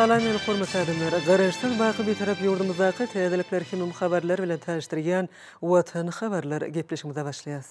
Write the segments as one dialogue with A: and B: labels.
A: Salam el hormat adamlar. Garaşdan baqı bir taraf yurdumuzdaki täzelikler kimim haberler bilen tanıştırgan Watan haberler gepleşmede başlayas.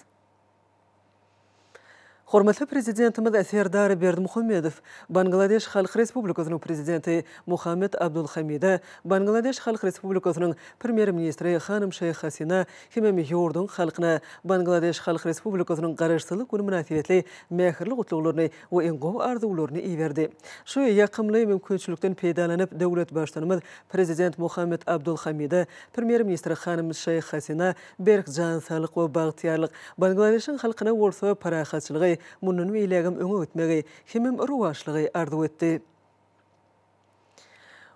A: Hormatly prezidentimiz Serdar Berdimuhamedov, Bangladesh Halk Respublikasynyň prezidenti Muhammed Abdul Hamida, Bangladesh Halk Respublikasynyň premier ministri Hanım Şeyh Hasina hemem ýurdun halkyna Bangladesh Halk Respublikasynyň garaşsylyk güni münasibetli mähirli gutluglaryny we en gowy arzuwlaryny iýerdi. Şu ýakymly mümkinçilikden peýdalanyp döwlet başdanymyz prezident Muhammed Abdul Hamida, premier ministri Hanım Şeyh Hasina berk jansalyk we bagtyarlyk Bangladeşiň halkyna bolsa parahatçylygy munun weýlegim öňe ötmegi, hemem ruwaşlygy arzuw etdi.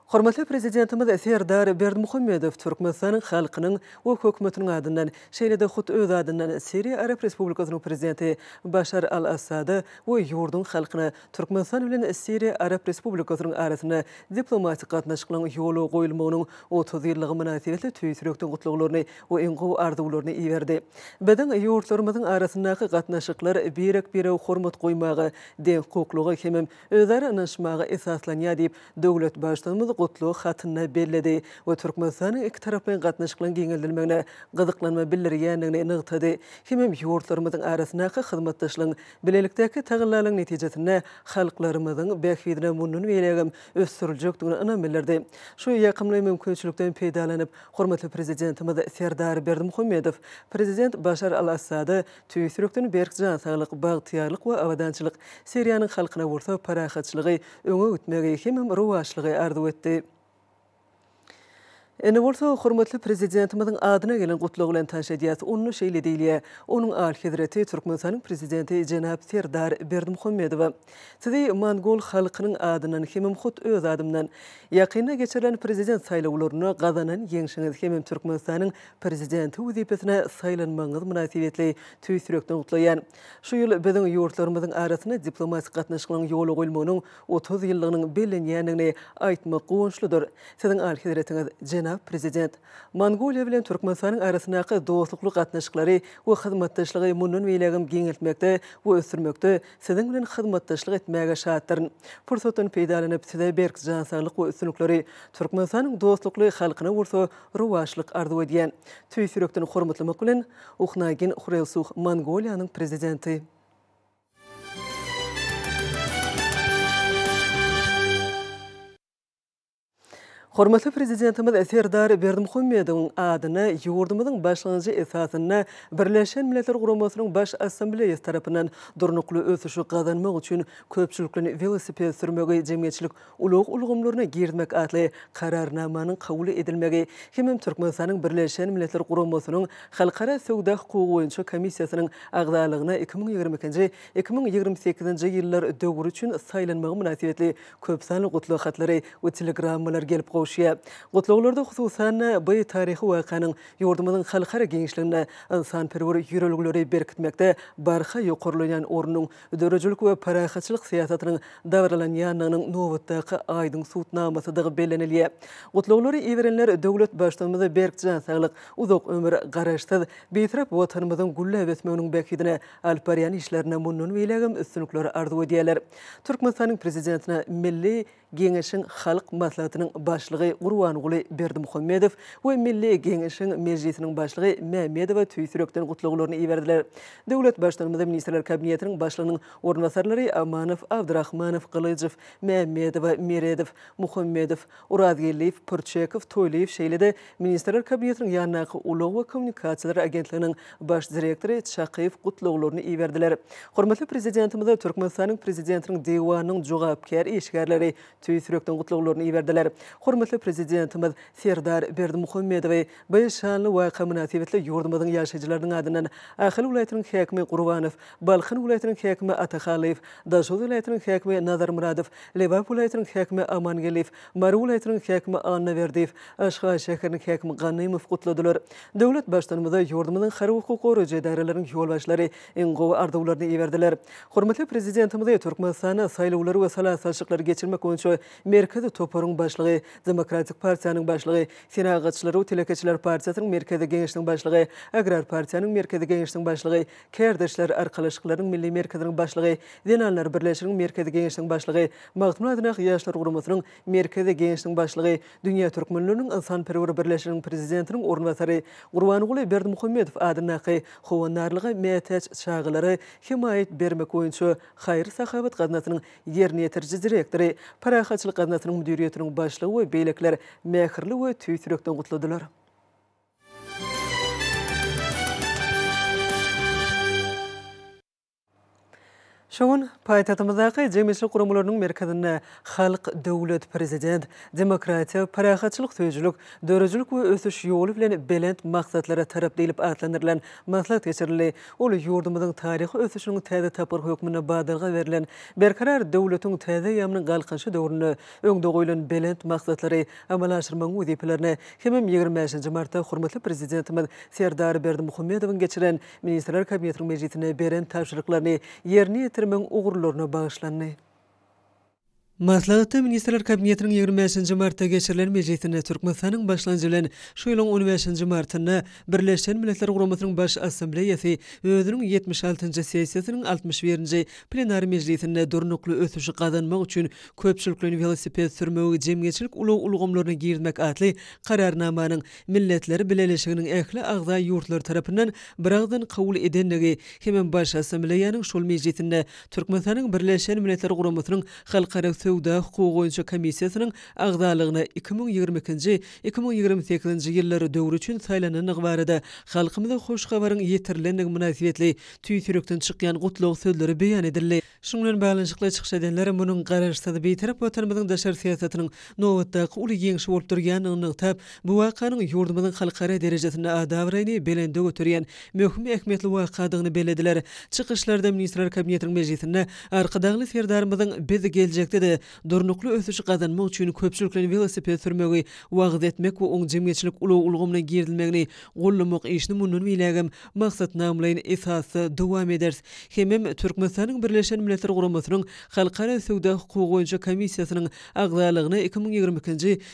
A: Hormatly prezidentimiz Serdar Berdimuhamedov Türkmenistanyň halkynyň we hökümetiniň adyndan şeýle-de hut öz adyndan Siriýa Arap Respublikasynyň prezidenti Başar al-Assady we ýurdun halkyna Türkmenistan bilen Siriýa Arap Respublikasynyň arasyna diplomatik gatnaşyklaryň ýolu goýulmagynyň 30 ýyllygy münasibetli tüýsürekden gutluglaryny we en gowy arzuwlaryny iýerdi. Beden ýurtlarymyzyň arasyndaky gatnaşyklar birek-bire hormat goýmagy, deň hukuklugy hemem özara ynanşmagy esaslanýar diýip döwlet başdanymyz gutluq hatyny belledi we Türkmenistanyň iki tarapyň gatnaşyklaryň giňeldilmegine gyzyklanma bildirýändigini nygtady. Hemem ýurtlarymyzyň arasyndaky hyzmatdaşlygyň bilelikdäki tagyllaryň netijesinde halklarymyzyň bähwidine munun weýlegim ösdüriljekdigini ynam bildirdi. Şu ýakymly mümkinçilikden peýdalanyp, hormatly prezidentimiz Serdar Berdimuhamedov, prezident Başar al-Assady tüýsürekden berk jansalyk, bagtyarlyk we awadançylyk Siriýanyň halkyna bolsa parahatçylygy öňe ötmegi, hemem ruwaşlygy arzuw etdi. Ene bolsa hormatly prezidentimiziň adyna gelen gutlugy bilen tanışýas. Onu şeýle diýilýär. Onuň al-Hizreti Türkmenistanyň prezidenti Jenap Serdar Berdimuhamedov. Sizi Mongol halkynyň adynan hemem hut öz adymdan ýakyna geçirilen prezident saýlawlaryna gazanan ýeňşiňiz hemem Türkmenistanyň prezidenti wezipesine saýlanmagyňyz münasibetli tüýsürekden gutlaýan. Şu ýyl biziň ýurtlarymyzyň arasyna diplomatik gatnaşyklaryň ýolu goýulmagynyň 30 ýyllygynyň bellenýändigini aýtmak gowunçlydyr. Siziň al-Hizretiňiz Prezident, Mongoliya bilen Türkmenistanyň arasyndaky dostlukly gatnaşyklary we hyzmatdaşlygy munun weýlegim giňeltmekde we ösdürmekde siziň bilen hyzmatdaşlyk etmäge şatdyryn. Fursatdan peýdalanyp size berk jansalyk we üstünlikleri Türkmenistanyň dostlukly halkyna bolsa ruwaşlyk arzuw edýän. Tüýsürekden hormatlamak bilen Uhnagin Hurelsuh Mongoliýanyň prezidenti. Hormatly prezidentimiz Serdar Berdimuhamedowyň adyna ýurdumyzyň başlanjy esasyna Birleşen Milletler Guramasynyň baş assambleýasy tarapyndan durnukly ösüşi gazanmak üçin köpçülikden velosiped sürmegi jemgyýetçilik ulug-ulugumlaryna girmek atly kararnamanyň kabul edilmegi hemem Türkmenistanyň Birleşen Milletler Guramasynyň halkara söwda hukugy boýunça komissiýasynyň agdalygyna 2022-2028-nji ýyllar döwrü üçin saýlanmagy münasibetli köp sanly gutluq hatlary we telegrammalar gelip Gutluglarda hususan bu tarihi wakanyň ýurdumyzyň halkara geňişligine insanperwer ýürelgleri berkitmekde barha ýokurlayan ornuň dörejilik we parahatçylyk siýasatynyň dawralanýanynyň nowatdaky aýdyň suwtnamasydygy bellenilýär. Gutluglary iwerenler döwlet başdanymyzy berk jansalyk, uzak ömür garaşsyz beýtarap watanymyzyň güllep etmeginiň bäkidine alparýan işlerine munun weýlegim üstünlikleri arzuw edýärler. Türkmenistanyň prezidentine milli Geňeşiň halk maslahatynyň başlygy Gurbanuly Berdimuhamedov we Milli Geňeşiň mejlisiniň başlygy Mämedowa tüýsürekden gutluglaryny iýerdiler. Döwlet başdanymyzy ministrler kabinetiniň başlygynyň ornasarlary Amanow, Abdurrahmanow, Qılıçew, Mämedowa, Meredow, Muhammedow, Urazgeliýew, Purçekow, Toýliýew şeýle-de ministrler kabinetiniň ýanynaky ulug we kommunikasiýalar agentliginiň baş direktory Çaqyýew gutluglaryny iýerdiler. Hormatly prezidentimiz Türkmenistanyň prezidentiniň diwanynyň jogapkar eşgärleri tüýsürekden gutluglaryny iýerdiler. Hormatly prezidentimiz Serdar Berdimuhamedow bu şanly waka münasibetli ýurdumyzyň ýaşaýjylarynyň adyndan Ahil welaýatynyň häkimi Gurbanow, Balkhan welaýatynyň häkimi Ataxaliýew, Daşoz welaýatynyň häkimi Nazar Muradow, Lebap welaýatynyň häkimi Amangeliýew, Mary welaýatynyň häkimi Annaberdiýew, Aşgabat şäheriniň häkimi Ganymow gutladylar. Döwlet başdanymyzy ýurdumyzyň har hukuky jedaralaryň ýolbaşlary en gowy arzuwlaryny iýerdiler. Hormatly prezidentimiz Türkmenistana saýlawlary we salahatçylykları geçirmek boýunça goýunçy Merkezi Toparyň başlygy, Demokratik Partiýanyň başlygy, Senagatçylar we Telekeçiler Partiýasynyň Merkezi Geňişliğiniň başlygy, Agrar Partiýanyň Merkezi Geňişliğiniň başlygy, Kerdeşler Arkalaşyklarynyň Milli Merkeziniň başlygy, Denanlar Birleşiginiň Merkezi Geňişliğiniň başlygy, Magtuma Adynak Ýaşlar Guramasynyň Merkezi Geňişliğiniň başlygy, Dünýä Türkmenläriniň Insanperwer Birleşiginiň prezidentiniň ornwatary Gurbanyguly Berdimuhammedow adynaky howanarlygy meýteç şagylary himayet bermek boýunça Haýry Sahabat gazinasynyň ýerine ýetirji direktory, Parahaçylyk gazinasynyň müdiriýetiniň başlygy we beýlekler mähirli we tüýsürekden gutladylar. Şoň paýtatymyzdaky jemgyýetçilik guramalarynyň merkezine halk, döwlet, prezident, demokratiýa, parahatçylyk, söýjülük, dörejülük we ösüş ýoly bilen belent maksatlara tarap diýilip atlandyrylan maslahat geçirildi. Ol ýurdumyzyň taryhy ösüşiniň täze tapyr hökmüne badalga berilen berkarar döwletiň täze ýamynyň galkynşy döwrüne öňde goýulan belent maksatlary amala aşyrmagyň wezipelerini hemem 25-nji martda hormatly prezidentimiz Serdar Berdimuhammedowyň geçiren Ministrler Kabinetiniň mejlisine beren tapşyryklaryny ýerine ýetirmeň ugurlaryna bagyşlandy. Maslahatda Ministrler Kabinetiniň 25-nji martda geçirilen mejlisinde Türkmenistanyň başlanjy bilen şu ýylyň 15-nji martyna Birleşen Milletler Guramasynyň baş assambleýasy özüniň 76-njy sessiýasynyň 61-nji plenar mejlisinde durnukly ösüşi gazanmak üçin köpçülikli velosiped sürmegi jemgyýetçilik ulgamlaryna girmek atly kararnamanyň Milletler Birleşiginiň ähli agza ýurtlar tarapyndan biragdan kabul edilmegi hemem baş assambleýanyň şol mejlisinde Türkmenistanyň Birleşen Milletler Guramasynyň halkara Söwda hukuky boýunça komissiýasynyň agdalygyna 2022-2028 ýyllary döwrü üçin saýlananyň barada halkymyza hoş habaryň ýetirilendigi münasibetli tüýsürekden çykýan gutluq sözleri beýan edildi. Şoň bilen baglanşykly çykyş edenler munyň garaşsyzy beýtarap watanymyzyň daşary siýasatynyň nowatdaky uly ýeňişi bolup durýanyny tap bu wakanyň ýurdumyzyň halkara derejesinde adawryny belende götürýän möhüm ähmiýetli wakadygyny belediler. Çykyşlarda Ministrler Kabinetiniň mejlisinde arkadagy serdarymyzyň biz geljekde durnukly ösüş gazanmak üçin köpçülikli velosiped sürmegi wagt etmek we oň jemgyýetçilik ulgamyna girdilmegini gollamak işini mundan bilegem maksat namlaýyn esasy dowam eders. Hemem Türkmenistanyň Birleşen Milletler Guramasynyň halkara söwda hukuky boýunça komissiýasynyň agdalygyny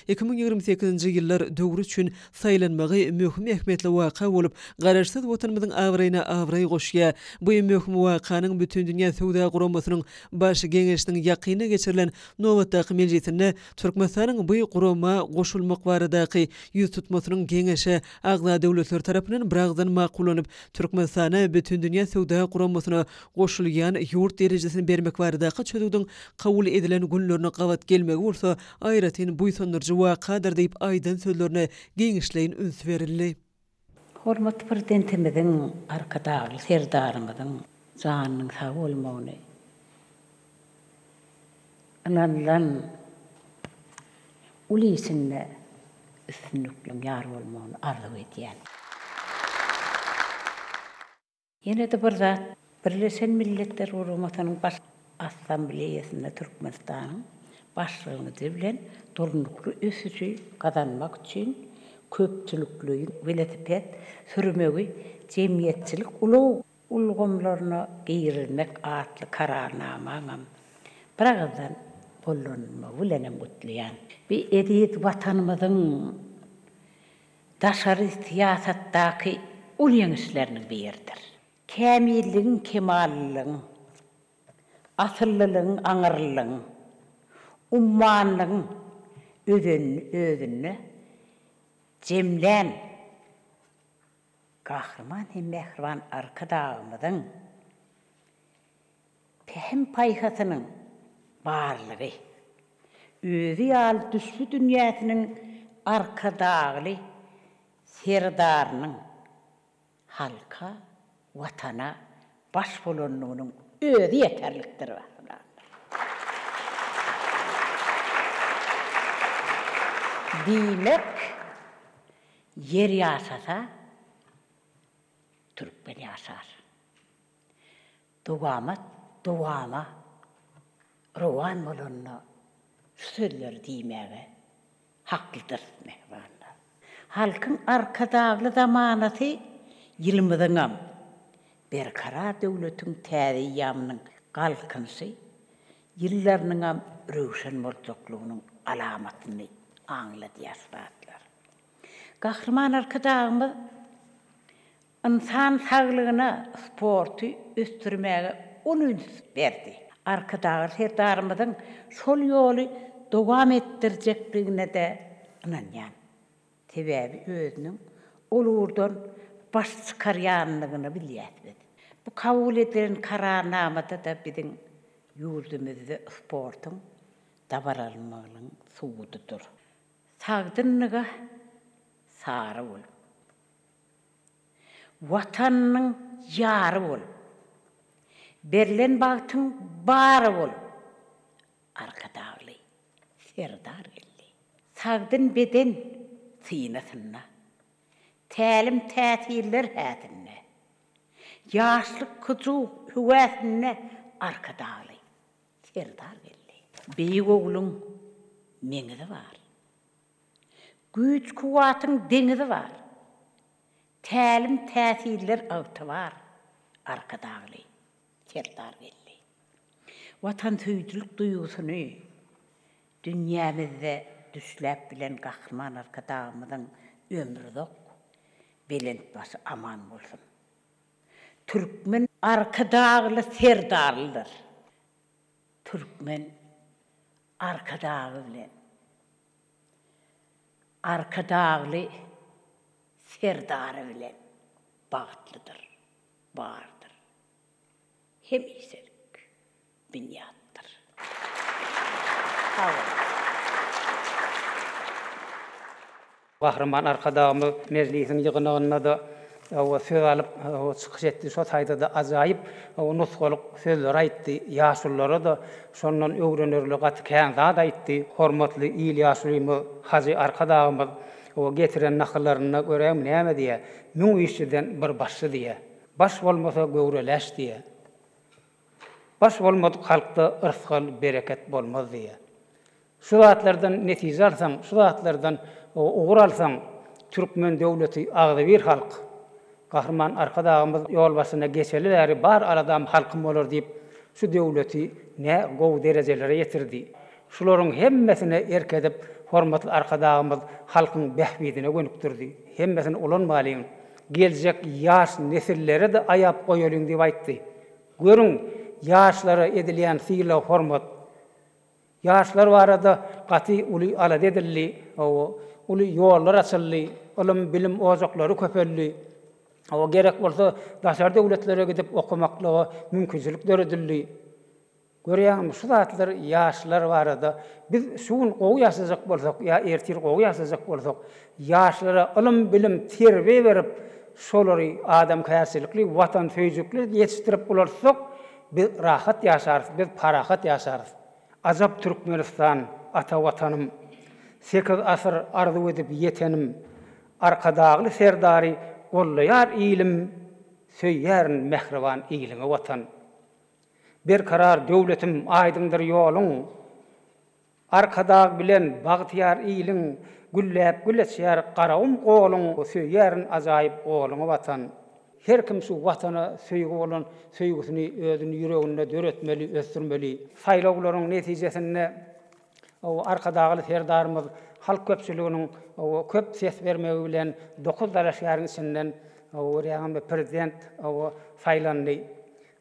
A: 2022-2028 ýyllar döwrü üçin saýlanmagy möhüm ähmiýetli waka bolup garaşsyz watanymyzyň awraýyna awraý goşýar. Bu möhüm wakanyň bütün dünýä söwda guramasynyň baş geňeşiniň ýakyna geçirilen nowatdaky mejlisinde Türkmenistanyň bu gurama goşulmak baradaky ýüz tutmasynyň geňeşi agza döwletler tarapyndan biragdan makullanyp Türkmenistana bütün dünýä söwda guramasyna goşulýan ýurt derejesini bermek baradaky çözügden kabul edilen günlerini gawat gelmegi bolsa aýratyn bu sonurjy wakadyr diýip aýdan sözlerini geňişleýin üns berildi.
B: Hormatly prezidentimiziň arkadagy serdarymyzyň janynyň sag bolmagyny ananlan ulisinne üstünlüklen ýar bolmagyny arzu edýän. Ýene de bir zat Birleşen Milletler Guramasynyň baş assambleýasynda Türkmenistanyň başlygyny bilen durnukly ösüji gazanmak üçin köpçülikli velosiped sürmegi jemgyýetçilik ulgamlaryna girilmek atly kararnamaňam biragdan bollanma bilen gutlaýan. Bir edit watanymyzyň daşary siýasatdaky uly ýeňişlerini berdir. Kämilligiň, kemallygyň, asyllylygyň, aňyrlygyň, ummanlygyň özüni jemlän gahrman hem mehriban arkadagymyzyň hem paýhasynyň barlygy özü ýaly düşlü dünýäsiniň arkadagy serdarynyň halka, watana baş bolanlygynyň özü ýeterlikdir. Diýmek yer ýaşasa Türkmen ýaşar. Dowama rowan bolanna sözler diýmege haklydyr mehmanlar. Halkyň arkadagly zamanasy ýylmyzyňam berkarar döwletiň täze ýamynyň galkynsy ýyllarynyňam rövşen boldukluğunun alamatını anladı yaşlarlar. Kahraman arkadağımız insan sağlığına sportu üstürmeye onu verdi. Arkadağı serdarımızın sol yolu devam ettirecekliğine de inanyan. Sebebi özünün olurdan baş çıkaryanlığını biliyetmedi. Bu kabul edilen kararnamada da bizim yurdumuzda sportun davaralmalının suududur. Sağdınlığa sarı ol. Vatanının yarı ol. Berlen bağıtın barı ol. Arkadağlı, serdar geldi. Sağdın beden sınasına. Təlim təsirlər hədinə. Yaşlıq kucu hüvəsinə arkadağlı. Serdar geldi. Beyik oğlun menizi var. Güç kuvatın denizi var. Təlim təsirlər ağıtı var. Arkadağlı. Serdar geldi. Vatan söydülük duygusunu dünyamızda düşləb bilen kahraman arkadağımızın ömrü yok. Belent başı aman olsun. Türkmen arkadağlı serdarlıdır. Türkmen arkadağı bilen arkadağlı serdarı bilen bağıtlıdır, bağırdır. Hem iyiselik, bünyattır. Sağ olun.
C: Kahraman arkadağımı meclisin yığınağına da söz alıp çıkış etti. Şu sayda da acayip nutkoluk sözler aytti. Yaşullara da sondan öğrenirlik atken da aytti. Hormatlı il yaşulımı Hacı arkadağımız getiren nakıllarına göre neyme diye. Mün işçiden bir başı diye. Baş olmasa gövreleş diye. Baş olmadı halkta ırskal bereket olmaz diye. Şu zatlardan netice alsan, şu zatlardan uğur alsan, Türkmen devleti ağzı bir halk. Kahraman arkadağımız yol başına geçerlileri bar aradam halkım olur deyip, şu devleti ne gov derecelere getirdi. Şuların hemmesine erkedip, hormatlı arkadağımız halkın behbidine gönüktürdü. Hemmesine ulanmalıyım. Gelecek yaş nesillere de ayap koyulun deyip ayttı. Görün, yaşlara edilen sıyla hormat. Yaşlar var da katı ulu ala dedilli, ulu yollar açıllı, ilim bilim ozakları köpelli. O gerek olsa daşar devletlere gidip okumakla mümkünçülük döredilli. Görüyorum şu zatlar yaşlar var da biz şuun qoğu yaşayacak bolsak ya ertir qoğu yaşayacak bolsak yaşlara ilim bilim terbiye verip şolary adam käsilikli vatan söýjükli yetiştirip bolarsak biz rahat yaşarız, biz parahat yaşarız. Azap Türkmenistan ata vatanım 8 asır arzu edip yetenim arkadağlı serdari gollayar ilim söýýärin mehriban iliňe vatan. Bir karar devletim aydındır yolun arkadağ bilen bagtyar iliň güllep güleçýär garawum golun söýýärin ajaýyp goluna vatan. Her kim şu vatana söýgü bolan söýgüsini özüni yüregine döretmeli, östürmeli. Saýlawlaryň netijesinde o arkadağly serdarymyz halk köpçüliginiň o köp ses bermegi bilen 9 daraşýaryň içinden o ýa-da prezident o saýlandy.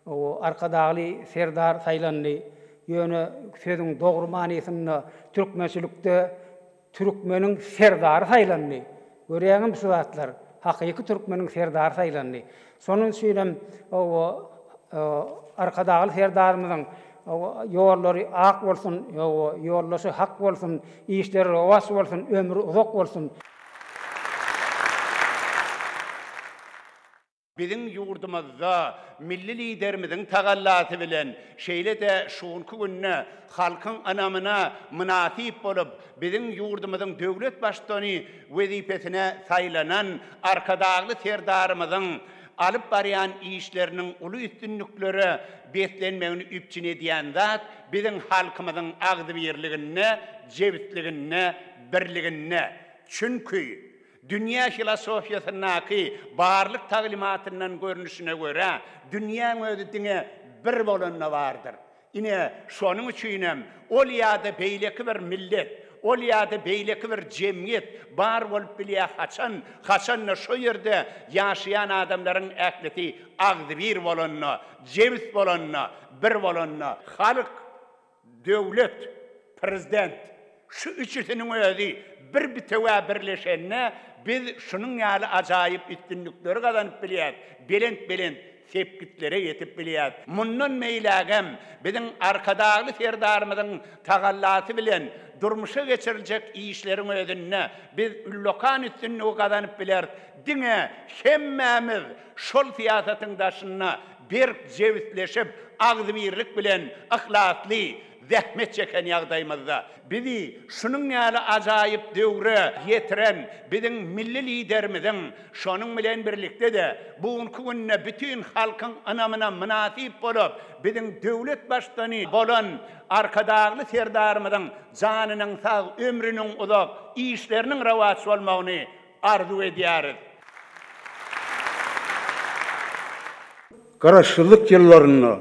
C: O arkadağly serdar saýlandy. Ýöne sözüň dogry manysyny türkmençilikde türkmeniň serdary saýlandy. Görýäňmi şu zatlar? Hakyky türkmeniň serdary saýlandy. Sonun üçin o arkadağly serdarymyzyň yollary ak bolsun, yollaşy hak bolsun, işleri owas bolsun, ömrü uzak bolsun.
D: Bizim yurdumuzda milli liderimiziň tagallasy bilen şeýle de şuňky günne halkyň anamyna münasip bolup bizim yurdumyzyň döwlet başçyny wezipesine saýlanan arkadağly serdarymyzyň alıp barýan işleriniň uly üstünlükleri betlenmegini üpçün edýän zat bizim halkymyzyň agdy birligine, jebitligine, birligine. Çünkü dünya filosofiyasyndaky barlyk taglimatyndan görnüşine göre dünýäň özüne bir bolany bardyr. Ine şonun üçinem ol ýa-da beýleki bir millet, ol ýa-da beýleki bir jemgyýet bar bolup bilýär haçan şo ýerde ýaşaýan adamlaryň ähleti agdy bir bolanna, jewis bolanna, bir bolanna, halyk, döwlet, prezident şu üçüsiniň özi bir bitewä birleşenne biz şunun ýaly ajaýyp üstünlükleri gazanyp bilýär. Belent sepkitlere yetip bilýär. Mundan meýlägem biziň arkadagly serdarymyzyň tagallasy bilen durmuşa geçiriljek işleriň ödünne biz üllokan üstünlügi gazanyp bilýär. Diňe hemmämiz şol siýasatyň daşyna bir jewitleşip agdy birlik bilen ihlasly zähmet çeken ýagdaýymyzda bizi şunun ýaly ajaýyp döwre ýetiren biziň milli liderimiziň şonuň bilen birlikde de bugünkü günne bütün halkyň anamyna münasip bolup biziň döwlet başdany bolan arkadagly serdarymyzyň janynyň sag, ömrüniň uzak, işleriniň rawat bolmagyny arzu edýäris.
E: Garaşçılık ýyllaryna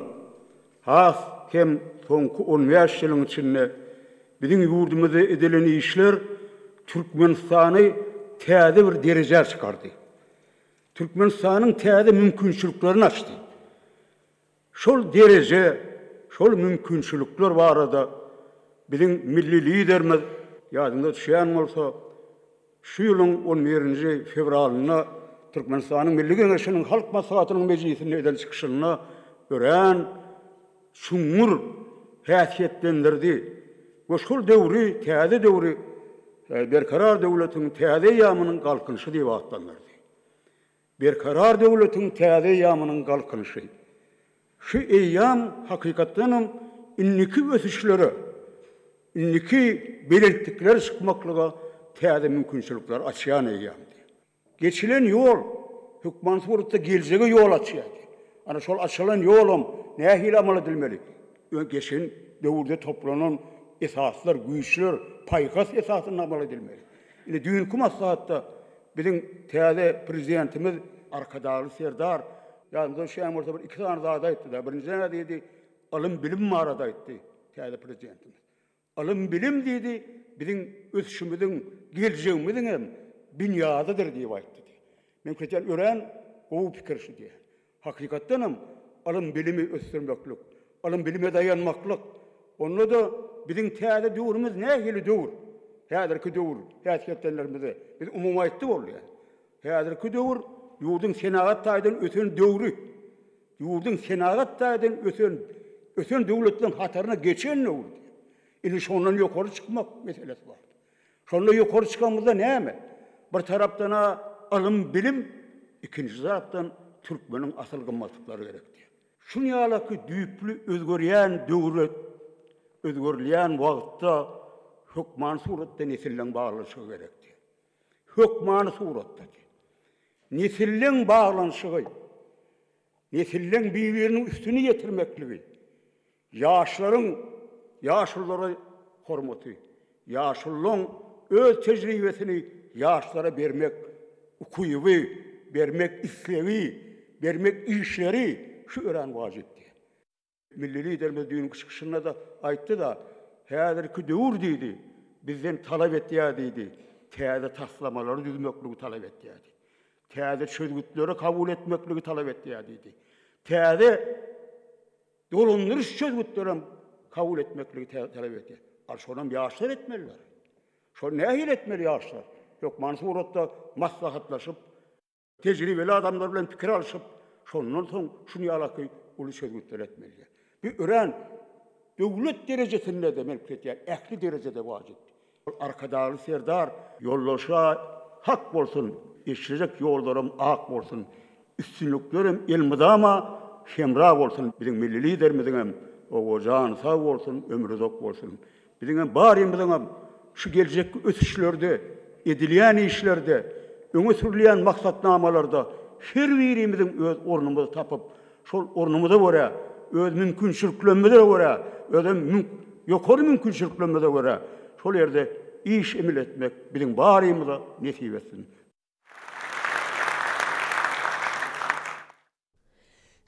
E: has hem soňky 15 ýylyň içinde biziň ýurdumyzda edilen işler Türkmenistany täze bir derejä çykardy. Türkmenistanyň täze mümkinçiliklerini açdy. Şol dereje, şol mümkinçilikler barada biziň milli liderimiz ýadynda düşýän bolsa, şu ýylyň 11-nji fevralyna Türkmenistanyň Milli Geňeşiniň Halk Maslahatynyň meclisine eden çykyşyna gören şuňur häsiýetlendirdi. Bu şol döwri, täze döwri, berkarar döwletiň täze ýamynyň galkynşy diýip atlanyrdy. Berkarar döwletiň täze ýamynyň galkynşy. Şu eýam hakykatdanam inniki ösüşleri, inniki belirtdikleri çykmaklyga täze mümkinçilikler açýan eýamdy. Geçilen ýol hükman surutda geljege ýol açýardy. Ana şol açylan ýolum nähili amal edilmeli? Geçen döwürde toplanan esaslar, güýçler, paýgas esasyna amal edilmeli. Ine düňkü maslahatda biziň täze prezidentimiz arkadaly serdar ýa-da şeýle bolsa bir iki tane zada aýtdy. Birinji näde alym bilim marada aýtdy täze prezidentimiz. Alym bilim diýdi, biziň ösüşimiziň, geljegimiziň hem binyadıdır diye aýtdy. Men köçen ören o pikirşi diye. Hakykatdanam alym bilimi ösdürmeklik, alym bilime dayanmaklyk. Onda da biziň täze döwrümüz nähili döwür. Häzirki döwür, häsiýetlerimizi biz umum aýtdy bolýar. Häzirki döwür ýurdun senagat taýdan öten döwrü. Ýurdun senagat taýdan öten döwletden hataryna geçen döwür. Ine şondan ýokary çykmak meselesi bar. Şondan ýokary çykanmyzda näme? Bir tarapdan alym bilim, ikinji tarapdan türkmeniň asyl gymmatlyklary gerekdi. Şunu ýalaky düýpli özgörýän döwret, özgörlýän wagtda hukman suratda nesillen baglanşy gerekdi. Hukman suratda. Nesillen baglanşy, nesillen birbiriniň üstüne ýetirmekligi, ýaşullara hormaty, ýaşullaryň öz tejribesini ýaşlara bermek, ukuýuwy, bermek islewi, bermek işleri şu ören wajipdi. Milli liderimiz düňkü çykyşynda da aýtdy da, häzirki döwür diýdi, bizden talap etýär diýdi. Täze taslamalary düzmekligi talap etýär. Täze çözgütleri kabul etmekligi talap etýär diýdi. Täze dolandyryş çözgütleri kabul etmekligi talap etýär. Şonam ýaşlar etmeliler. Şo nähil etmeli ýaşlar? Yok mansuratda maslahatlaşyp, tejribeli adamlar bilen pikir alışyp, şondan soň şunu ýalaky uly çözgütler etmeli. Bir ören döwlet derejesinde de melketýär, ähli derejede wajip. Arkadaly serdar ýollaşa hak bolsun, eşirek ýollarym ak bolsun, üstünlüklerim elmidama hemra bolsun. Biziň milli liderimiziň hem owajan sag bolsun, ömrü uzak bolsun. Biziň hem barymyzyň hem şu geljek ösüşlerde, edilýän işlerde, öňe sürilýän maksatnamalarda her birimiziň öz ornumuzy tapyp, şol ornumuza görä, öz mümkinçiliklerimize görä, ýokary mümkinçiliklerimize görä, şol ýerde iş emil etmek biziň barymyza nesip etsin.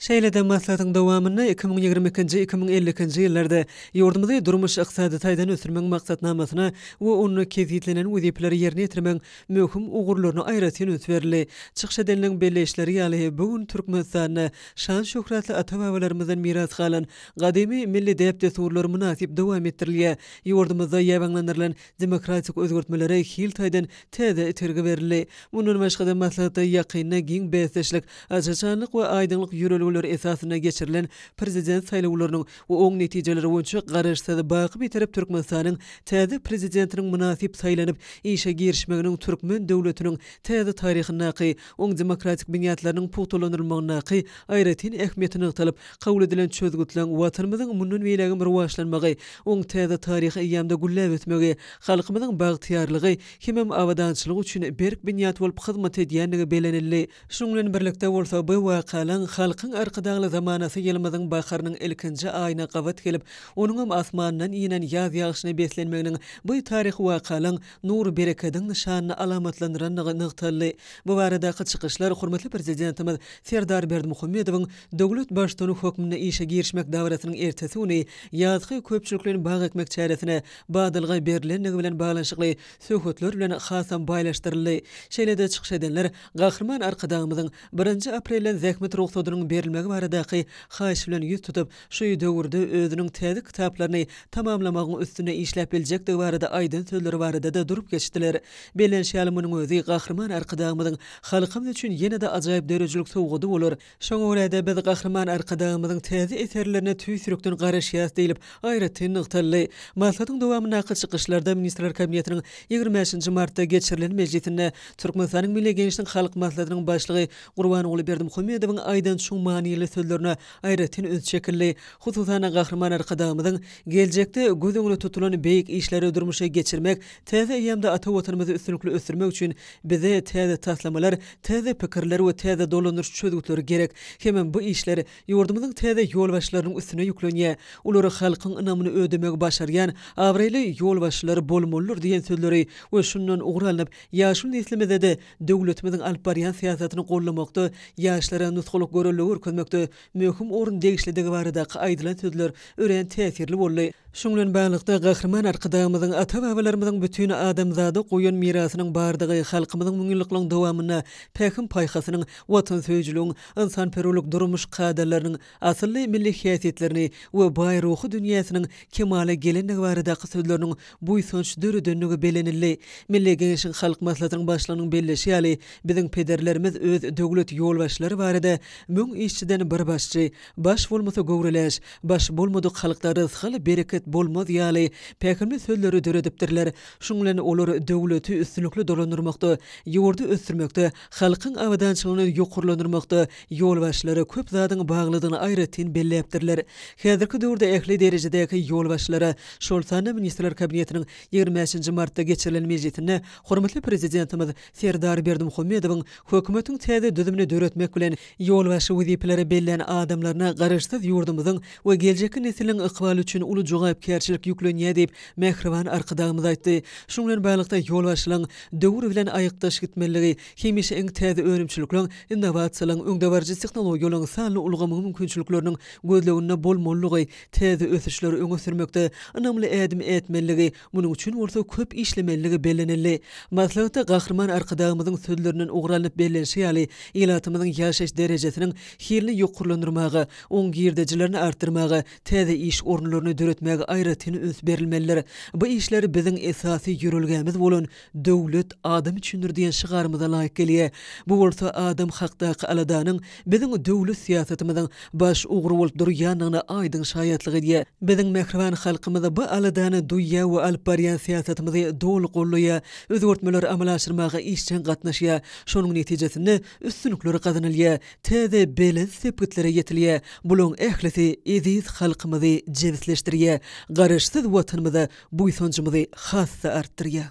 A: Şeýle-de maslahatyň dowamyny 2022-2050 ýyllarda ýurdumyzda durmuş ykdysady taýdan ösürmek maksatnamasyna we onu kezitlenen wezipleri ýerine ýetirmek möhüm ugurlaryny aýratyn ötberli. Çykyş edilýän belleşleri ýaly bugün Türkmenistanyna şan şöhratly ata-babalarymyzdan miras galan gadymy milli dep desturlary münasip dowam etdirilýär. Ýurdumyzda ýabaňlandyrylan demokratik özgörtmelere hil taýdan täze itergi berildi. Munun başga da maslahatda ýakyna giň beýsleşlik, açyçanlyk we aýdynlyk ýürelgeler esasyna geçirilen prezident saýlawlarynyň we oň netijeleri boýunça garaşsyz baky bitirip Türkmenistanyň täze prezidentiniň münasip saýlanyp işe girişmeginiň türkmen döwletiniň täze taryhyny, oň demokratik binýatlarynyň putulanylmagyna aýratyn ähmiýetini ýytalyp kabul edilen çözgütlen watanymyzyň mundan beýlegi bir başlanmagy, oň täze taryhy ýamda gullap ötmegi, halkymyzyň bagtyarlygy hemem awadançylygy üçin berk binýat bolup hyzmat edýänligi belenildi. Şuň bilen birlikde bolsa bu wakalan halkyň arkadagy zamanasy ýylymyzyň baharynyň ilkinji aýyna gabat gelip, onuň asmanyndan ýenen ýaz ýagyşyna beslenmeginiň bu taryhy wakalan nur bereketiň nişanyny alamatlandyranlygy nyktaly. Bu barada çykyşlar hormatly prezidentimiz Serdar Berdimuhammedowyň döwlet başçylygy hökmüne işe girişmek dawratynyň ertesi güni ýazgy köpçüliklerini bag etmek çäresine badylga berilenligi bilen baglanşykly söhbetler bilen hasam baýlaşdyryldy. Şeýle-de çykyş edenler gahrman arkadagymyzyň 1 aprelden zähmet ruhsatynyň berilmegi baradaky haýyş bilen ýüz tutup, şu döwürde özüniň täze kitaplaryny tamamlamagyň üstüne işläp biljekdigi barada aýdyn sözleri barada da durup geçdiler. Belen şalymynyň özü gahrman arkadagymyzyň halkymyz üçin ýene-de ajaýyp derejeli sowgady bolar. Şoňa görä biz gahrman arkadagymyzyň täze eserlerine tüýsürekden garaşýas diýilip aýratyn nyktaly. Maslahatyň dowamyna çykyşlarda Ministrler Kabinetiniň 25 martda geçirilen meclisinde Türkmenistanyň Milli Gençlik Halk Maslahatynyň başlygy Gurbanoğlu Berdimuhammedowyň aýdan şu manyly sözlerine aýratyn öz çekildi. Hususan gahrman arkadagymyzyň geljekde göz öňüne tutulan beýik işleri durmuşa geçirmek, täze ýamda ata watanymyzy üstünlikli ösürmek üçin bize täze taslamalar, täze pikirler we täze dolanýyş çözgütleri gerek. Hemem bu işler ýurdumyzyň täze ýolbaşçylarynyň üstüne ýüklenýär. Olary halkyň ynamyny ödemek başarýan awreýli ýolbaşçylary bolmalydyr diýen sözleri we şundan ugralanyp ýaşul neslimizde de döwletimiziň alyp barýan siýasatyny gollamakda, ýaşlara nutgalyk göreligi görkezmekde möhüm orun degişlidigi baradaky aýdylan sözler ören täsirli boldy. Şuň bilen baglykda gahrman arkadagymyzyň ata-babalarymyzyň bütün adamzady goýan mirasynyň bardygy halkymyzyň müňilliklaryň dowamyna päkim paýhasynyň watan söýjülügiň, insanperwerlik durmuş kadrlarynyň asly milli häsiýetlerini we baý ruhy dünýäsiniň kemale gelendigi baradaky sözleriniň buýsunç döredennigi belenildi. Milli Gençlik Halk Maslahatynyň başlygynyň belleşi ýaly biziň pederlerimiz öz döwlet ýolbaşçylary barada müň işçiden bir başçy, baş bolmasa gowreleş, baş bolmady halkda rızkyly bereket bolmaz ýaly päkimli sözleri döredipdirler. Şuň bilen olar döwleti üstünlikli dolanyrmakda, ýurdu ösürmekde, halkyň awadançylygyny ýokurlandyrmakda ýolbaşçylary köp zadyň baglydygyny aýratyn belläpdirler. Häzirki döwürde ähli derejedäki ýolbaşçylara şol sany Ministrler Kabinetiniň 25 martda geçirilen meclisinde hormatly prezidentimiz Serdar Berdimuhammedowyň hökümetiň täze düzümini döretmek bilen ýolbaşçy wezipeleri bellen adamlaryna garaşsyz ýurdumyzyň we geljeki nesiliň ykbaly üçin uly jogapkärçilik ýüklenýär diýip Mehriban arkadagymyz aýtdy. Şuň bilen baglykda ýolbaşçylygyň döwür bilen aýykdaş gitmeligi, hemişe eng täze öňümçilikleň, innowasiýalaryň, öňdebarjy tehnologiýalaryň sanly ulgamy mümkinçilikleriniň gözleginde bolmalygy, täze ösüşleri öňe sürmekde ynamly ädim etmeligi, munyň üçin bolsa köp işlemeligi bellenildi. Maslahatda gahrman arkadagymyzyň sözlerinden ugralanyp bellenşi ýaly ýylatymyzyň ýaşaş derejesiniň hilni ýokurlandyrmagy, oň girdejilerini artdyrmagy, täze iş orunlaryny döretmegi aýratyn öz berilmeliler. Bu işleri biziň esasy ýürelgämiz bolan döwlet adam üçindir diýen şygarymyza laýyk gelýär. Bu bolsa adam hakdaky aladanyň biziň döwlet siýasatymyzyň baş ugry bolup durýanlygyna aýdyn şaýatlyk edýär. Biziň mehriban halkymyz bu aladany duýýa we alyp barýan siýasatymyzy dolu gollaýar, özgörtmeler amal aşyrmaga işçen gatnaşýar. Şonuň netijesinde üstünlikleri gazanylýar, täze belin sepgitlere ýetilýär. Bulyň ählisi eziz halkymyzy jewsleşdirýär, garaşsyz watanymyza buýsunçymyzy hassa artdyrýar.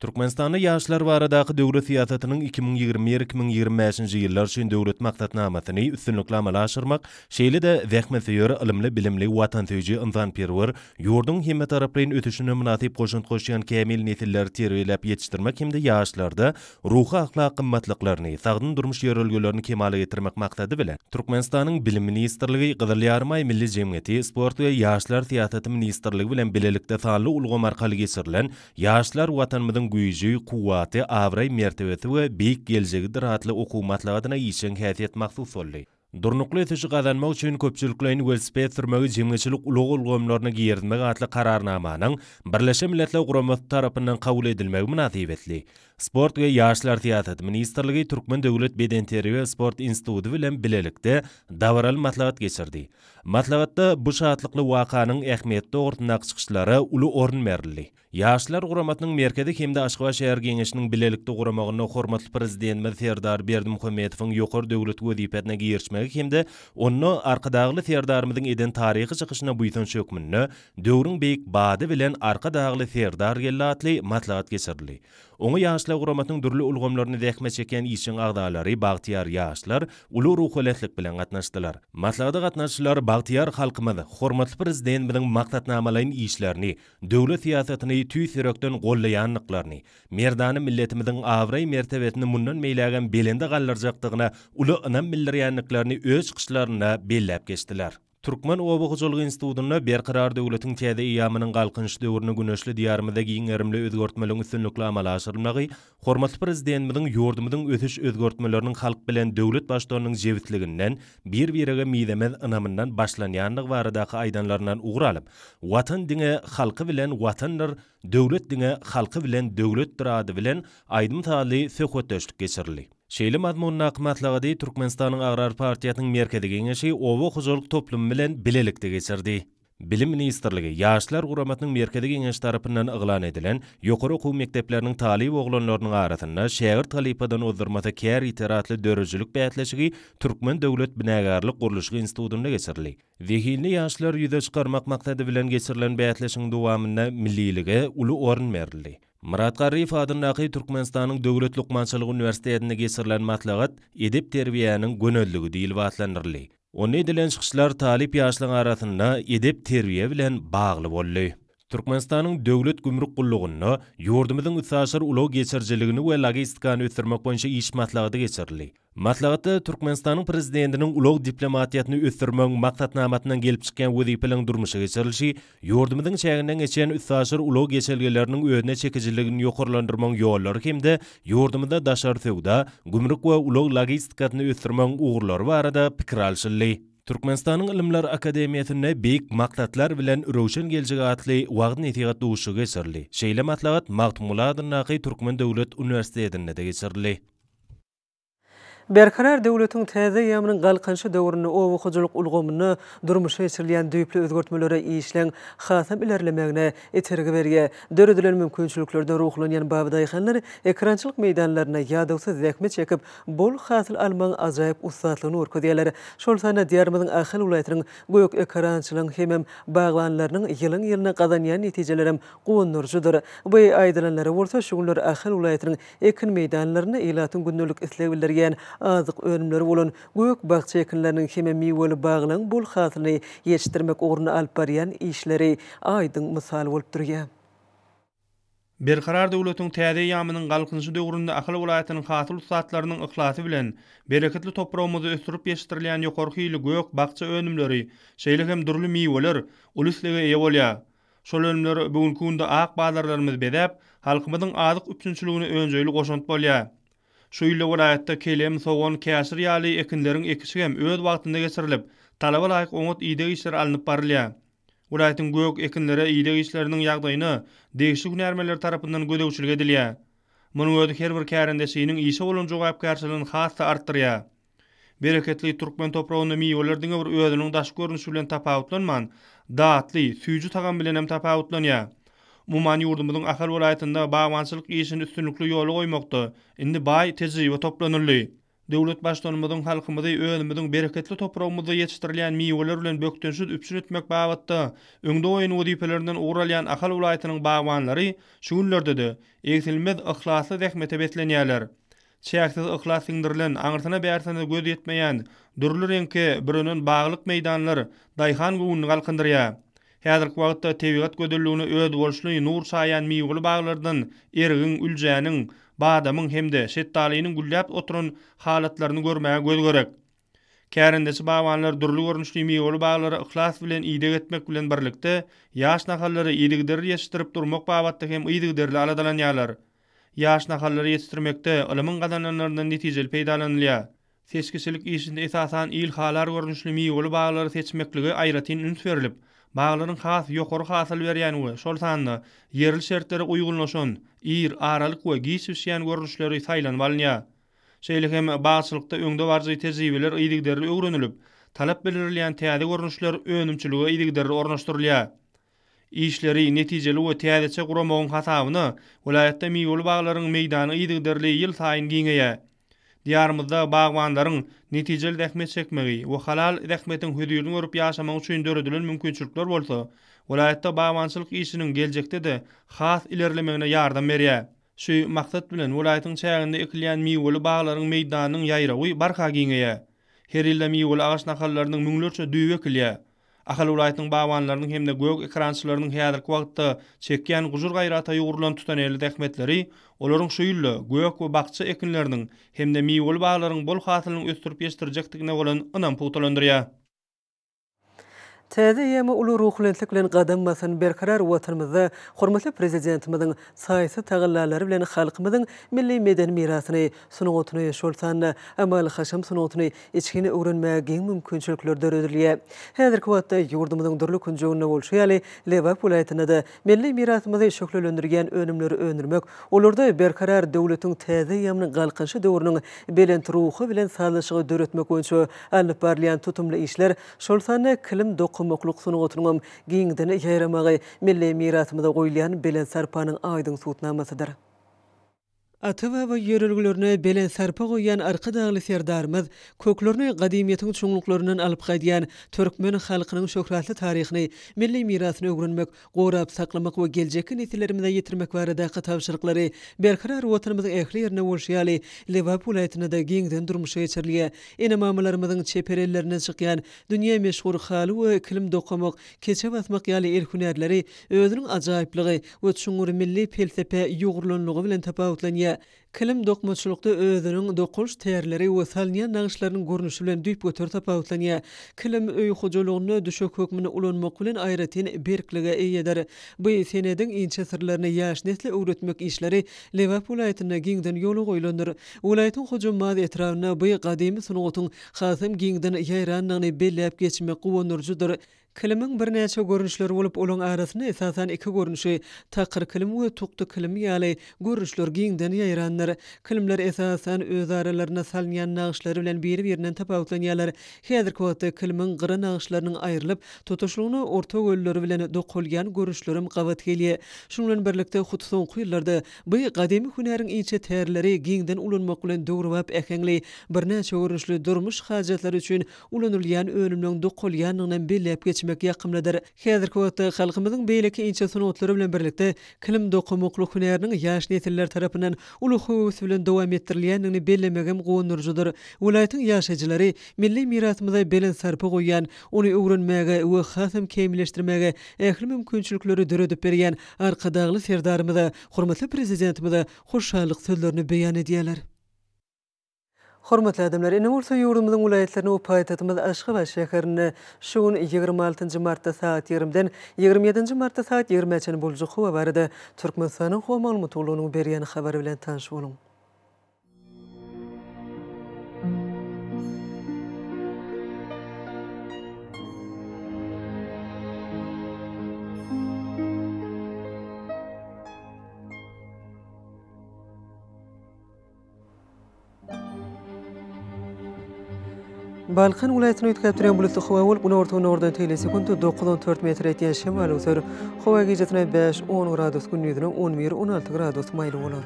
F: Türkmenistanda yaşlar baradaky döwlet siýasatynyň 2020-2025-nji ýyllar üçin döwlet maksatnamasyny üstünlikle amala aşyrmak, şeýle de zähmetseýär, ilmli, bilimli, watansöýji, ynsanperwer, ýurdun hemme taraplaryň ötüşine münasip goşunt goşýan kämil nesilleri terbiýelep ýetişdirmek hemde ýaşlarda ruhy ahlak gymmatlyklaryny, sagdyn durmuş ýörelgelerini kemale getirmek maksady bilen Türkmenistanyň Bilim Ministrligi, Gyzyl Ýarmay Milli Jemgyýeti, Sport we Ýaşlar Siýasaty Ministrligi bilen bilelikde sanly ulgam arkaly geçirilen ýaşlar watanymyzyň güýji, kuwaty, awray mertebeti we beýik geljegidir atly okumatlagyna ýeşen häsiýet mahsus boldy. Durnukly ötüşi gazanmak üçin köpçüliklerin velosiped sürmegi jemgyçilik ulug ulgamlaryny giýermek atly kararnamanyň Birleşen Milletler Guramaty tarapyndan kabul edilmegi münasibetli. Sport we Ýaşlar Siýasaty Ministrligi Türkmen Döwlet Beden terbiýe we sport instituty bilen bilelikde dawral matlagat geçirdi. Matlagatda bu şahatlykly wakanyň ähmiýeti dogrusyna çykyşlary uly orun berildi. Ýaşlar Guramatynyň merkezi hemde Aşgabat şäher geňeşiniň bilelikde guramagyna hormatly prezidentimiz Serdar Berdimuhammedowyň ýokary döwlet wezipetine girişmegi hemde onu arkadagly Serdarymyzyň eden taryhy çykyşyna buýsan şökmünni döwrüň beýik bady bilen arkadagly Serdar gellatly matlagat geçirildi. Oňa ýaşlar Guramatynyň dürli ulgamlaryny zähmet çeken işin agdalary Bagtyar ýaşlar uly ruhletlik bilen gatnaşdylar. Matlagda gatnaşyşylar Bagtyar halkymyzy, hormatly prezidentimiziň maksatnamalaryň işlerini, döwlet siýasatyny tüýserekden gollaýanlyklaryny, merdany milletimiziň awray mertebetini mundan meýlägen belende gallyrjakdygyna uly ynam bildirýänliklaryny öz çykyşlaryna bellep geçdiler. Türkmen Oba Hojalygy Institutyna berqarar döwletiň täze ýamynyň galkynç döwrüne güneşli diýarymyzda giňerimli özgörtmelerini üstünlikle amala aşyrmagy, hormatly prezidentimiziň ýurdumyzyň ötüş özgörtmeleriniň halk bilen döwlet başlarynyň jewitliginden bir-birige miýdemez ynamyndan başlanýanlygy baradaky aýdanlaryndan ugralyp, watan diňe halky bilen watanlar, döwlet diňe halky bilen döwletdir ady bilen aýdym taly söhbetdeşlik geçirildi. Şeýle mazmunna akmatlagady Türkmenistanyň Agrar Partiýasynyň merkezi geňeşi Oba Hojalyk toplumy bilen bilelikde geçirdi. Bilim Ministrligi Ýaşlar Guramatynyň merkezi geňeş tarapyndan eglan edilen ýokary okuw mekdepleriniň talib oglanlarynyň arasynda şäher talipadan ozdurmasa kär iteratly dörejçilik bätleşigi Türkmen Döwlet Binagarlyk Guruluşy Institutyna geçirildi. Wehilni ýaşlar ýüze çykarmak maksady bilen geçirilen bätleşigiň dowamynda millilige uly orun berildi. Murat Garif adyndaky Türkmenistanyň Döwlet Lukmançylyk Uniwersitetinde geçirilen matlagat edep terbiýäniň gönöllügi diýilip atlandyryldy. Onu edilen çykyşlar talip ýaşlaryň arasynda edep terbiýe bilen bagly boldy. Türkmenistanyň döwlet gümrük gullugyny, ýurdumyzyň üsaşyr ulug geçirjiligini we logistikany ösdürmek boýunça iş matlagady geçirildi. Matlagatda Türkmenistanyň prezidentiniň ulug diplomatiýatyny ösdürmek maksatnamatyndan gelip çykan wezipeliň durmuşa geçirilişi, ýurdumyzyň çäginden geçen üsaşyr ulug geçirgileriniň öňüne çekijiligini ýokarlandyrmak ýollary hemde ýurdumyzda daşar sowda, gümrük we ulug logistikatyny ösdürmek ugurlary barada pikir alşyldy. Türkmenistanyň Ilimler Akademiýasyna beýik maksatlar bilen rowşan geljegi atly wagt netigat duşy geçirildi. Şeýle matlagat Magtumulla adyndaky Türkmen Döwlet Uniwersitetinde de geçirildi.
A: Berkarar döwletiň täze ýamynyň galkynçy döwrüne Oba Hojalyk ulgamyny durmuşa geçirilýän düýpli özgörtmelere işleň hasam ilerlemegine etergi berýär. Döredilen mümkinçiliklerden ruhlanýan babda ýakanlar ekrançylyk meýdanlaryna ýadawsa zähmet çekip bol hasyl almaň ajaýyp ustatlygyny örkezýärler. Şol sana diýarymyzyň ahil ulaýatynyň göýük ekrançylygyň hemem baglanlarynyň ýylyň-ýylyna gazanýan netijelerem gowunurjydyr. Bu aýdylanlary bolsa şuňlar ahil ulaýatynyň ekin meýdanlaryna ýylatyň günnelik isleg bildirýän azyk önümleri bolan göýük bagça ekinleriniň heme miweli baglaň bol hasylyny ýetişdirmek ugruna alyp barýan işleri aýdyň mysal bolup durýar.
G: Berkarar döwletiň täze ýamynyň galkynçy döwründe ahil welaýatynyň hasyl ustatlarynyň ihlasy bilen bereketli toprağymyzy ösdürip ýetişdirilýän ýokarky ýyly göýük bagça önümleri, şeýle hem durly miweler uluslige eýe bolýar. Şol önümler bugünkü günde ak bazarlarymyz bedäp, halkymyzyň azyk üçünçiligine öňjeli goşunt bolýar. Şu ýyly welaýatda kelem soğan käsir ýaly ekinleriň ekişi hem öz wagtynda geçirilip, talaba laýyk oňat ýygy işler alınıp barylýar. Welaýatyň göýük ekinlere ýygy işleriniň ýagdaýyny degişli günärmeler tarapyndan gödäwçilik edilýär. Munyň özi her bir kärendeşiňiň işe bolan jogapkarçylygyny hasda artdyrýar. Bereketli Türkmen toprağynda miwelerdiň bir özüniň daş görnüşi bilen tapawutlanman, datly, süýjü tagam bilen hem tapawutlanýar. Muman ýurdumyzyň ahal welaýatynda bagwançylyk işini üstünlikli ýoly goýmakda indi baý tejribe toplanyldy. döwlet başdanymyzyň halkymyzy özümiziň bereketli topragymyzda yetişdirilýän miweler bilen bökdünşüz üpsün etmek babatda öňde oýan wadifelerinden uğralýan Ahal welaýatynyň bagwanlary şu günlerde egtilmez ihlasly zähmete betlenýärler. Çäksiz ihlas siňdirilen, aňyrtyna bärsine göz ýetmeýän, durly reňke birinin baglyk meýdanlary daýhan güwünni galkındyrýar. Häzirki wagtda tebigat gödelligini öz bolşuly nur saýan miweli baglardan ergin üljäniň, badamyň hemde şetdalynyň güllap oturan halatlaryny görmäge göz görek. Kärendesi bagwanlar durly görnüşli miweli baglary ihlas bilen ýydyk etmek bilen birlikde ýaş nahallary ýydygydyr ýetişdirip durmak babatda hem ýydygydyr aladalanýarlar. Ýaş nahallary ýetişdirmekde ilimiň gazananlarynyň netijeli peýdalanylýar. Seçkisilik işinde esasan ilhalar görnüşli miweli baglary seçmekligi aýratyn üns berilip, baglaryň has ýokary hasyl berýän we şol sanly yerli şertlere uýgunlaşan, aralyk we giýişýän görnüşleri saýlanyp alynýar. Şeýle hem bagçylykda öňde barjy tejribeler ýydygydyr öwrenilip, talap belirlenýän täze görnüşler önümçiligi ýydygydyr ornaşdyrylýar. İşleri netijeli we täzeçe guramagyň hasabyny vilayatda miweli baglaryň meýdany ýydygydyr ýyl saýyn giňeýär. Diyarımızda bagwanlaryň netijeli zähmet çekmegi we halal zähmetiň hödüýünü görüp ýaşamak üçin döredilen mümkinçilikler bolsa, vilayatda bagwançylyk işiniň geljekde de has ilerlemegine ýardam berýär. Şu maksat bilen vilayatyň çäginde ekilýän miweli baglaryň meýdanynyň ýaýragy barha giňeýär. Her ýylda miweli agaç nahallarynyň müňlerçe düýü ekilýär. Ahal welaýatynyň bagwanlarynyň hemde gök ekrançylarynyň häzirki wagtda çekýän gujur gaýrata ýugurulan tutan eli zähmetleri olaryň şu ýyly gök we bakça ekinleriniň hemde miweli baglaryň bol hasylyny ösdürip ýetirjekdigine bolan ynam puwtalandyrýar.
A: Täze ýa-da uly ruhlanlyk bilen gadammasyn berkarar watanymyzda hormatly prezidentimiziň saýsy tagallalary bilen halkymyzyň milli medeni mirasyny sunugyny şolsan amal haşam sunugyny içkini öwrenmäge giň mümkinçilikler döredilýär. Häzirki wagtda ýurdumyzyň durly kunjuguna bolşaýaly Lewap welaýatyna da milli mirasymyzy şöklendirýän önümleri önürmek, olarda berkarar döwletiň täze ýamyny galkynşy döwrüniň belent ruhy bilen sazlaşygy döretmek boýunça alyp barylýan tutumly işler şolsan kilim okumakluk sunugynyň giňden ýaýramagy milli mirasymyza goýulýan belen sarpanyň aýdyň suwtnamasıdyr. Atyba we ýörelgilerine belen sarpa goýan arka dagly serdarymyz köklerini gadymiyetiň çoňluklaryndan alyp gaýdýan Türkmen halkynyň şöhratly taryhyny, milli mirasyny öwrenmek, gorap saklamak we geljeki nesillerimize ýetirmek barada tapşyryklary berkarar watanymyzyň ähli ýerine bolşaýaly Lewap welaýatyna da giňden durmuşa geçirilýär. Ene mamalarymyzyň çeperellerinden çykýan dünýä meşhur haly we kilim dokumak, keçe basmak ýaly el hünärleri özüniň ajaýyplygy we çuňur milli felsepe ýugurulanlygy bilen tapawutlanýar. Kilim dokmaçylykda özüniň dokuş täýerleri we salnýan nagyşlarynyň görnüşi bilen düýp götür tapawutlanýar. Kilim öý hojalygyny düşük hökmüne ulanmak bilen aýratyn berklige eýeder. Bu senediň inçe sirlerini ýaş nesle öwretmek işleri Lewap welaýatyna giňden ýoly goýulandyr. Welaýatyň hojamaty etrawyna bu gadymy sunugyň hasym giňden ýaýranlygyny belläp geçmek gowunurjydyr. Kilimiň bir näçe görnüşleri bolup olaň arasyna esasan iki görnüşi takyr kilim we tukdy kilim ýaly görnüşler giňden ýaýranlar. Kilimler esasan öz aralaryna salnýan nagyşlary bilen biri-birinden tapawutlanýarlar. Häzirki wagtda kilimiň gyra nagyşlarynyň aýrylyp tutuşlugyny orta gölleri bilen dokulýan görnüşlerim gabat gelýär. Şunu bilen birlikde soňky ýyllarda bu gadymy hünäriň inçe täýerleri giňden ulanmak bilen döwrüp ähengli bir näçe görnüşli durmuş hajatlary üçin ulanylýan önümden dokulýanyny belläp geçmek ýakymlydyr. Häzirki wagtda halkymyzyň beýleki inçe sunutlary bilen birlikde kilim dokumakluk hünäriniň ýaş nesiller tarapyndan uly höwüs bilen dowam etdirilýändigini bellemegem gowunurjydyr. Welaýatyň ýaşajylary milli mirasymyza belen sarpa goýan, ony öwrenmäge we hasym kemilleşdirmäge ähli mümkinçilikleri döredip berýän arka dagly serdarymyza, hormatly prezidentimize hoşçalyk sözlerini beýan edýärler. Hormatly adamlar, ene bolsa ýurdumyzyň welaýatlaryny we paýtatymyz Aşgabat şäherine şu gün 26 martda saat 20-den 27 martda saat 20-çe boljak howa barada Türkmenistanyň howa maglumatlaryny berýän habar bilen tanış boluň. Balkan welaýatyny ötkäp duran bulutly howa bolup, ony ortadan tele sekundy 94 metr etýän şemal öser. Howa gejatine 5-10 gradus, gündüzüne 11-16 gradus maýly bolar.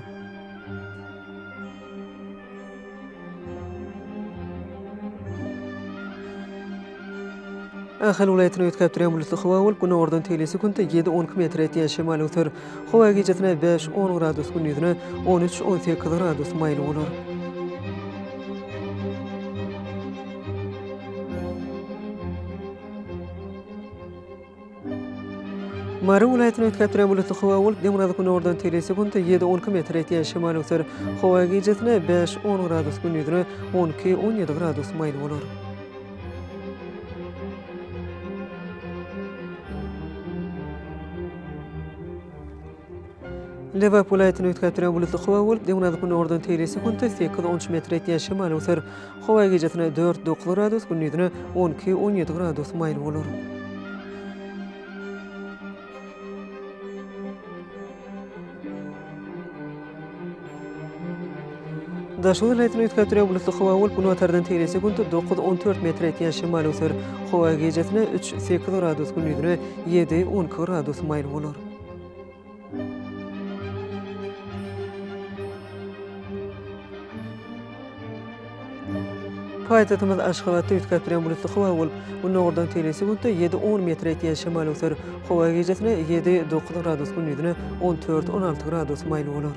A: Ahal vilayetine ötkaptıran bulutlu hava olup, günü oradan teylesi kunta 7-12 metre etiyen şemal ötür. Hava gecesine 5-10 gradus gündüzüne 13-18 gradus maylı olur. Marın vilayetine ötkaptıran bulutlu hava olup, demiradı günü oradan teylesi kunta 7-12 metre etiyen şemal ötür. Hava gecesine 5-10 gradus gündüzüne 12-17 gradus maylı olur. Liverpool vilayetine ötkaptıran bulutlu hava olup, demiradı günü oradan teylesi kunta 8-13 metre etiyen şemal ötür. Hava gecesine 4-9 gradus gündüzüne 12-17 gradus maylı olur. Daşoğlu vilayetine ötkaptıran bulutlu hava olup, bunu atardan teylesi kunta 9-14 metre etiyen şemal ötür. Hava gecesine 3-8 gradus gündüzüne 7-12 gradus maylı olur. Paytahtymyz Aşgabatda ötkapdyran bulutly hawa bolup, bundan oradan teylesi günde 7-10 metre etiyen şemal öter. Hawa gecesine 7-9 gradus gündüzüne 14-16 gradus maylı olur.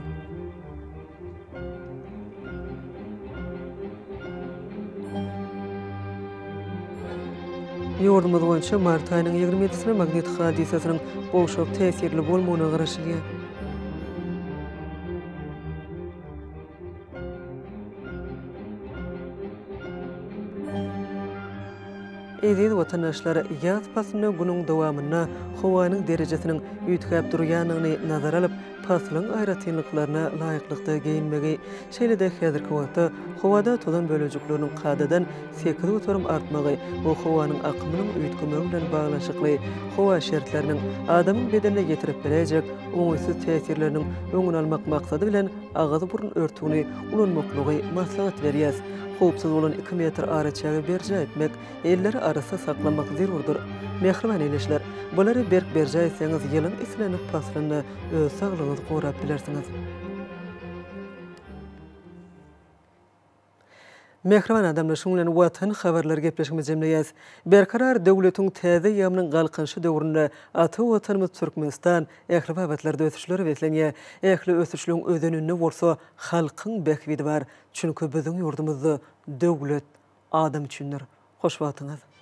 A: Ýurdumyz boýunça mart aýynyň 27-sine magnetik hadisasynyň gowşap täsirli bolmagyna garaşylýar. Eziz vatandaşlar, yaz pasyna günüň dowamyna howanyň derejesiniň üýtkäp durýanyny nazara alyp, pasylyň aýratynlyklaryna laýyklykda geyinmegi, şeýle-de häzirki wagtda howada tozan bölejikleriniň kadadan 8 oturum artmagy, bu howanyň akymynyň üýtkümegi bilen baglanşykly howa şertleriniň adamyň bedenine getirip berejek oňaýsyz täsirleriniň öňüni almak maksady bilen agazy burun örtügini ulanmaklygy maslahat berýär. Howpsuz bolan 2 metr araçagy berje etmek, elleri arasy saklamak zerurdur. Mehriban eýleşler, bulary berk berje etseňiz ýylyň islenip paslyny öz saglygyňyzy gorap bilersiňiz. Mehriban adamlar şoň bilen watan habarlar gepleşigimiz jemleýäs. Berkarar döwletiň täze ýamynyň galkynşy döwründe ata watanymyz Türkmenistan ähli babatlarda ösüşleri beklenýär. Ähli ösüşlüň özenini bolsa halkyň bekbidi bar. Çünki biziň ýurdumyzda döwlet adam üçindir. Hoş wagtyňyz.